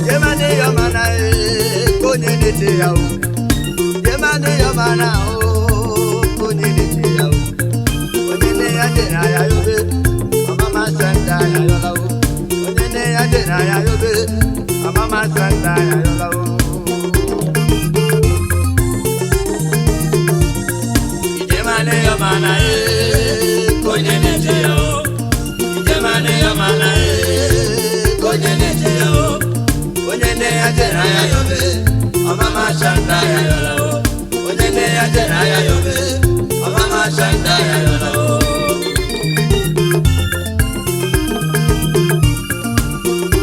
Yemane yomana konye nete yao. Yemane yomana konye nete yao. Onyene yadena ya yobe, mama sanda ya yolao. Onyene yadena ya yobe, mama sanda ya yolao. Yemane yomana konye nete yao. Yemane yomana konye nete yao. Onyene yadena ya yobe, mama sanda ya yolao. Onyene yadena ya yobe, mama sanda ya yolao.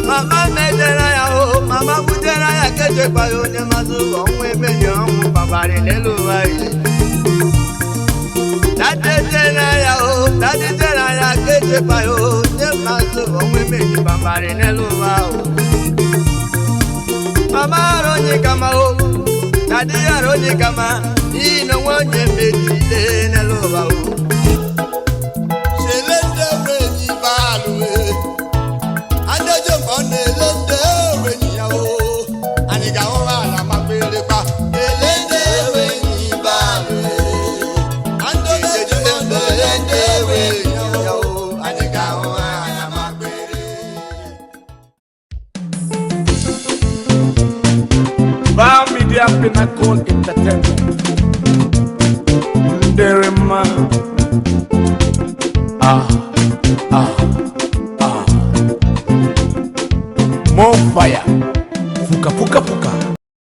Mama medera ya o, mama budera ya keje pa yo ne mazu onwe menyo onwu babare lelu wai. Dadera ya o, dadera ya keje pa yo ne mazu onwe menyo babare lelu wa o. Mama ronye kama o, dadira ronye kama, ino wonye metile lelu wa o. Selende wenyi balwe. Media Pinnacle Entertainment. Derema.